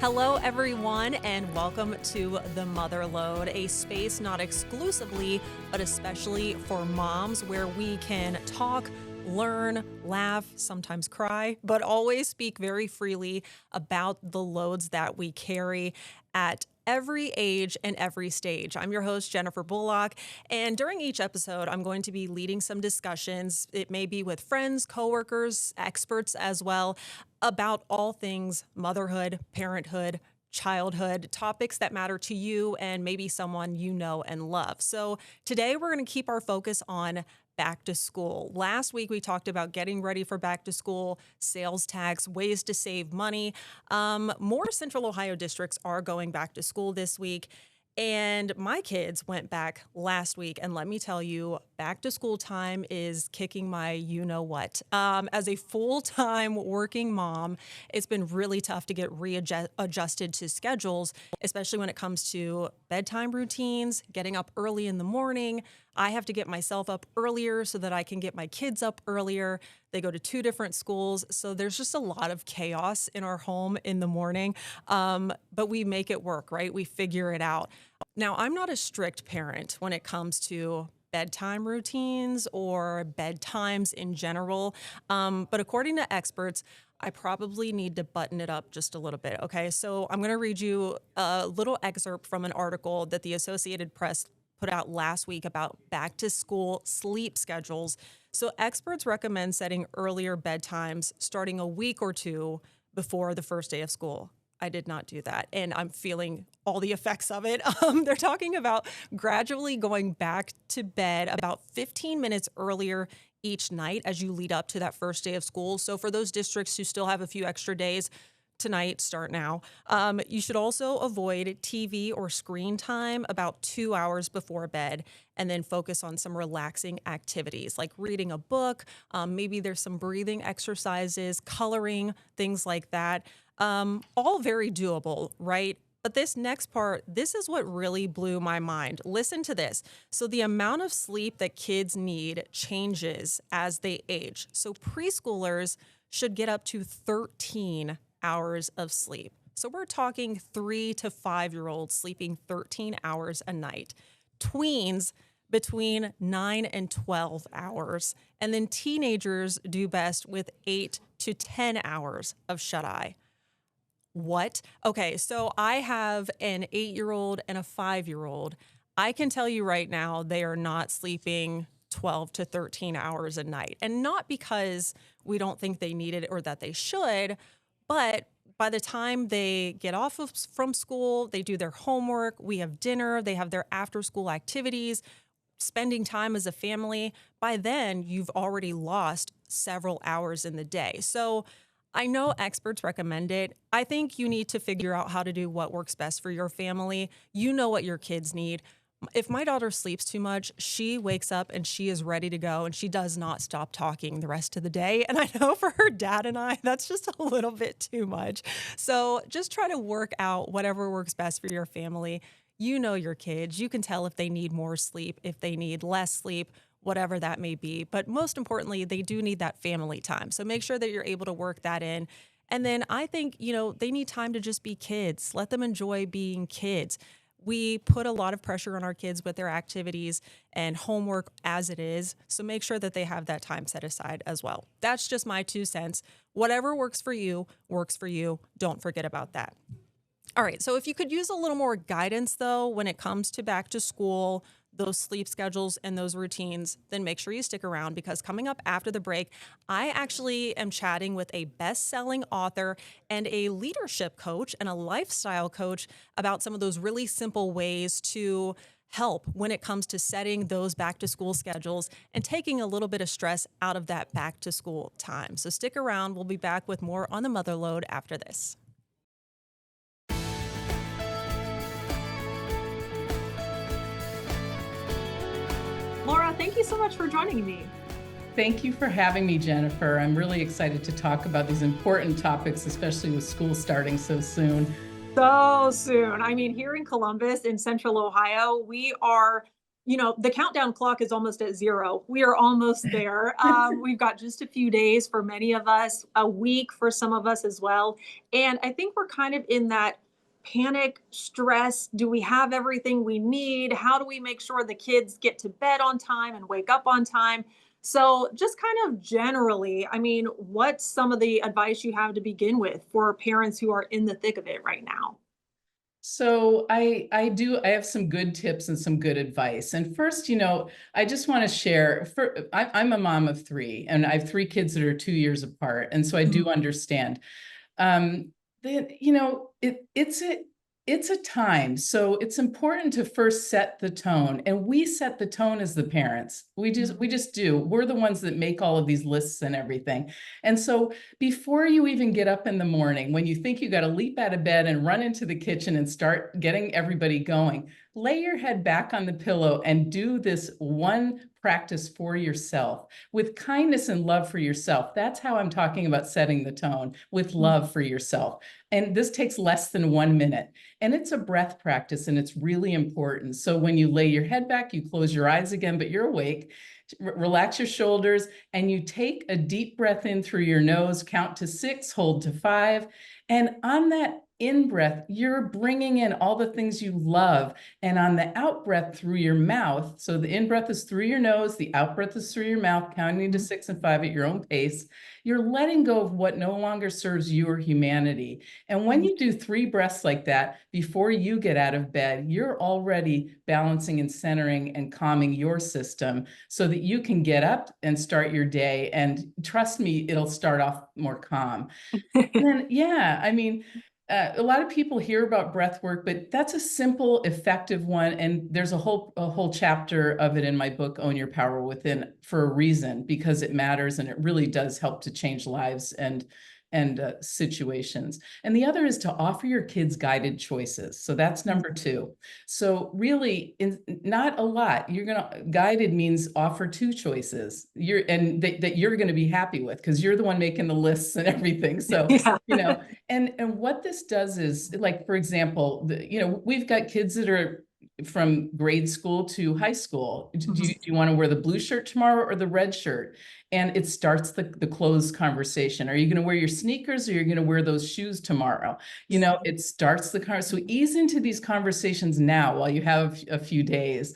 Hello, everyone, and welcome to The Mother Load, a space not exclusively, but especially for moms, where we can talk, learn, laugh, sometimes cry, but always speak very freely about the loads that we carry at every age and every stage. I'm your host, Jennifer Bullock, and during each episode, I'm going to be leading some discussions. It may be with friends, coworkers, experts as well, about all things motherhood, parenthood, childhood, topics that matter to you and maybe someone you know and love. So today we're going to keep our focus on back to school. Last week, we talked about getting ready for back to school, sales tax, ways to save money. More Central Ohio districts are going back to school this week. And my kids went back last week. And let me tell you, back to school time is kicking my you-know-what. As a full-time working mom, it's been really tough to get readjusted to schedules, especially when it comes to bedtime routines, getting up early in the morning. I have to get myself up earlier so that I can get my kids up earlier. They go to two different schools, so there's just a lot of chaos in our home in the morning, but we make it work, right? We figure it out. Now, I'm not a strict parent when it comes to bedtime routines or bedtimes in general, but according to experts, I probably need to button it up just a little bit, okay? So I'm going to read you a little excerpt from an article that the Associated Press put out last week about back to school sleep schedules. So experts recommend setting earlier bedtimes starting a week or two before the first day of school. I did not do that, and I'm feeling all the effects of it. They're talking about gradually going back to bed about 15 minutes earlier each night as you lead up to that first day of school. So for those districts who still have a few extra days, tonight, start now. You should also avoid TV or screen time about 2 hours before bed, and then focus on some relaxing activities like reading a book. Maybe there's some breathing exercises, coloring, things like that. All very doable, right? But this next part, this is what really blew my mind. Listen to this. So the amount of sleep that kids need changes as they age. So preschoolers should get up to 13 hours of sleep. So we're talking 3 to 5-year-olds sleeping 13 hours a night. Tweens between 9 and 12 hours. And then teenagers do best with 8 to 10 hours of shut-eye. What? Okay, so I have an 8-year-old and a 5-year-old. I can tell you right now, they are not sleeping 12 to 13 hours a night. And not because we don't think they need it or that they should, but by the time they get off from school, they do their homework, we have dinner, they have their after-school activities, spending time as a family. By then, you've already lost several hours in the day. So I know experts recommend it. I think you need to figure out how to do what works best for your family. You know what your kids need. If my daughter sleeps too much, she wakes up and she is ready to go and she does not stop talking the rest of the day. And I know for her dad and I, that's just a little bit too much. So just try to work out whatever works best for your family. You know your kids. You can tell if they need more sleep, if they need less sleep, whatever that may be. But most importantly, they do need that family time. So make sure that you're able to work that in. And then I think, they need time to just be kids. Let them enjoy being kids. We put a lot of pressure on our kids with their activities and homework as it is. So make sure that they have that time set aside as well. That's just my 2 cents. Whatever works for you, works for you. Don't forget about that. All right. So if you could use a little more guidance, though, when it comes to back to school, those sleep schedules and those routines, then make sure you stick around, because coming up after the break, I actually am chatting with a best-selling author and a leadership coach and a lifestyle coach about some of those really simple ways to help when it comes to setting those back to school schedules and taking a little bit of stress out of that back to school time. So stick around. We'll be back with more on the Mother Load after this. Laura, thank you so much for joining me. Thank you for having me, Jennifer. I'm really excited to talk about these important topics, especially with school starting so soon. So soon. I mean, here in Columbus, in Central Ohio, we are the countdown clock is almost at zero. We are almost there. We've got just a few days for many of us, a week for some of us as well. And I think we're kind of in that panic, stress. Do we have everything we need? How do we make sure the kids get to bed on time and wake up on time? So, just kind of generally, I mean, what's some of the advice you have to begin with for parents who are in the thick of it right now? So I have some good tips and some good advice. And first, I just want to share. I'm a mom of three, and I have three kids that are 2 years apart, and so I do understand um, that it's a time. So it's important to first set the tone, and we set the tone as the parents. We just do. We're the ones that make all of these lists and everything. And so before you even get up in the morning, when you think you got to leap out of bed and run into the kitchen and start getting everybody going, lay your head back on the pillow and do this one practice for yourself with kindness and love for yourself. That's how I'm talking about setting the tone, with love for yourself. And this takes less than 1 minute. And it's a breath practice, and it's really important. So when you lay your head back, you close your eyes again, but you're awake. Relax your shoulders, and you take a deep breath in through your nose, count to 6, hold to 5. And on that in breath, you're bringing in all the things you love. And on the out breath through your mouth, so the in breath is through your nose, the out breath is through your mouth, counting to 6 and 5 at your own pace. You're letting go of what no longer serves you or humanity. And when you do 3 breaths like that, before you get out of bed, you're already balancing and centering and calming your system so that you can get up and start your day. And trust me, it'll start off more calm. And then, yeah, I mean, a lot of people hear about breath work, but that's a simple, effective one. And there's a whole chapter of it in my book, Own Your Power Within, for a reason, because it matters and it really does help to change lives and situations. And the other is to offer your kids guided choices. So that's number 2. So really, not a lot. Guided means offer 2 choices. That you're going to be happy with, because you're the one making the lists and everything. So, Yeah. and what this does is, like, for example, we've got kids that are from grade school to high school. Do you want to wear the blue shirt tomorrow or the red shirt? And it starts the clothes conversation. Are you going to wear your sneakers, or you're going to wear those shoes tomorrow? It starts the car. So ease into these conversations now while you have a few days.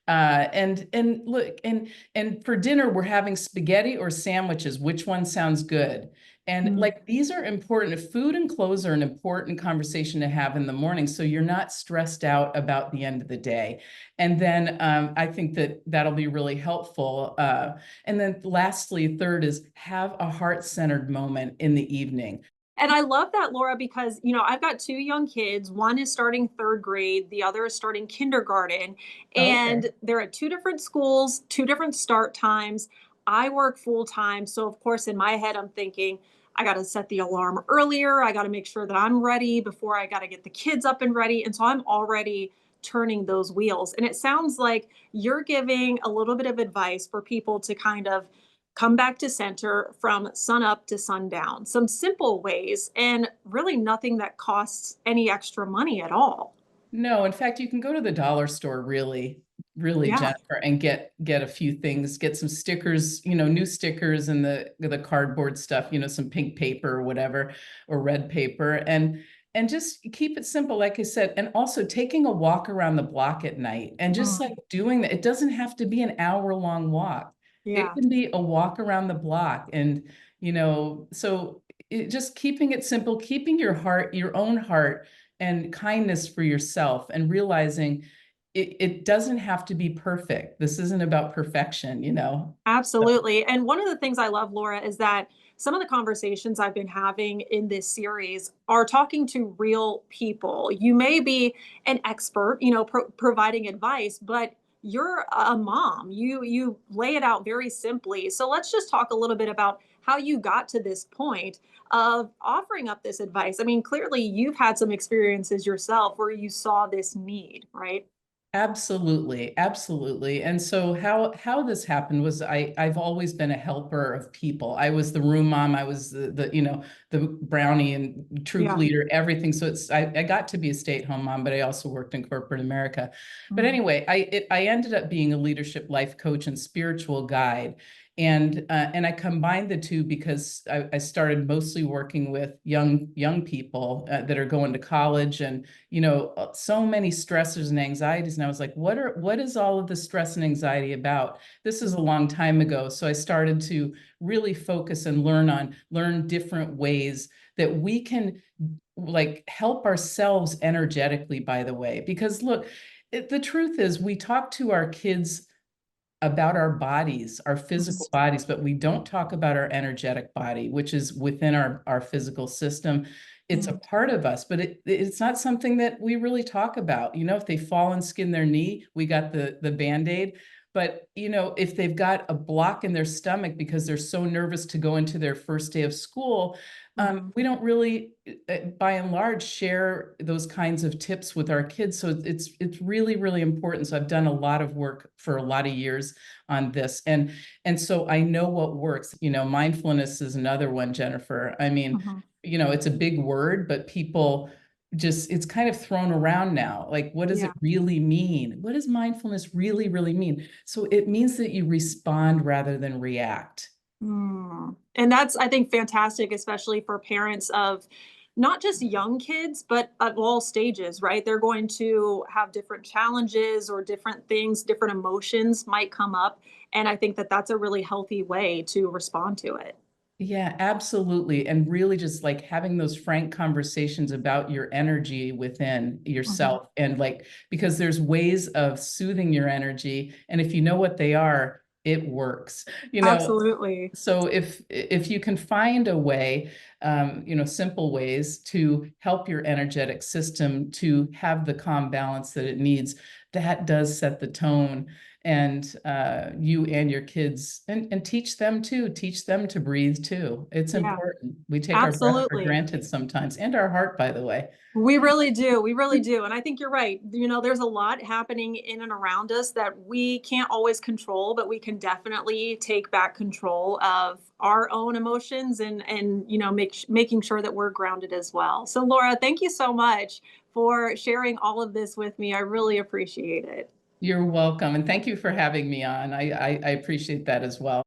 And look, and for dinner, we're having spaghetti or sandwiches. Which one sounds good? And like, these are important. Food and clothes are an important conversation to have in the morning, so you're not stressed out about the end of the day. And then I think that'll be really helpful. And then lastly, third is have a heart-centered moment in the evening. And I love that, Laura, because, I've got 2 young kids. One is starting 3rd grade, the other is starting kindergarten, Okay. and they're at 2 different schools, 2 different start times. I work full time, so of course in my head I'm thinking, I got to set the alarm earlier. I got to make sure that I'm ready before I got to get the kids up and ready. And so I'm already turning those wheels. And it sounds like you're giving a little bit of advice for people to kind of come back to center from sun up to sundown. Some simple ways, and really nothing that costs any extra money at all. No, in fact, you can go to the dollar store, really, Yeah. Jennifer, and get a few things, get some stickers, new stickers, and the cardboard stuff, some pink paper or whatever, or red paper, and just keep it simple, like I said. And also taking a walk around the block at night, and just Mm, like doing that. It doesn't have to be an hour-long walk. It yeah. can be a walk around the block. And so just keeping it simple, keeping your own heart and kindness for yourself, and realizing it doesn't have to be perfect. This isn't about perfection. So, Absolutely. And one of the things I love, Laura, is that some of the conversations I've been having in this series are talking to real people. You may be an expert, providing advice, but you're a mom. You lay it out very simply. So let's just talk a little bit about how you got to this point of offering up this advice. I mean, clearly you've had some experiences yourself where you saw this need, right? Absolutely, absolutely. And so how this happened was I've always been a helper of people. I was the room mom, I was the brownie and troop Yeah. leader, everything. So I got to be a stay-at-home mom, but I also worked in corporate America. But Mm, anyway, I ended up being a leadership life coach and spiritual guide. And I combined the two because I started mostly working with young people that are going to college, and so many stressors and anxieties. And I was like, what is all of the stress and anxiety about? This is a mm, long time ago. So I started to really focus and learn different ways that we can like help ourselves energetically, by the way. Because look, the truth is we talk to our kids about our bodies, our physical mm, bodies, but we don't talk about our energetic body, which is within our physical system. It's a mm, part of us, but it's not something that we really talk about. If they fall and skin their knee, we got the Band-Aid. But if they've got a block in their stomach because they're so nervous to go into their first day of school, mm. we don't really, by and large, share those kinds of tips with our kids. So it's really, really important. So I've done a lot of work for a lot of years on this, and so I know what works. Mindfulness is another one, Jennifer. I mean, Mhm. it's a big word, but people just, it's kind of thrown around now. Like, what does it Yeah. really mean? What does mindfulness really, really mean? So it means that you respond rather than react. Mm. And that's, I think, fantastic, especially for parents of not just young kids, but at all stages, right? They're going to have different challenges or different things, different emotions might come up. And I think that that's a really healthy way to respond to it. Yeah, absolutely. And really just like having those frank conversations about your energy within Mhm. yourself. And like, because there's ways of soothing your energy. And if you know what they are, it works. You know, Absolutely. so if you can find a way, simple ways to help your energetic system to have the calm balance that it needs, that does set the tone. And you and your kids, and teach them to breathe too. It's Yeah, important. We take our breath for absolutely. granted sometimes, and our heart, by the way. We really do. We really do. And I think you're right. There's a lot happening in and around us that we can't always control, but we can definitely take back control of our own emotions and making sure that we're grounded as well. So Laura, thank you so much for sharing all of this with me. I really appreciate it. You're welcome, and thank you for having me on. I appreciate that as well.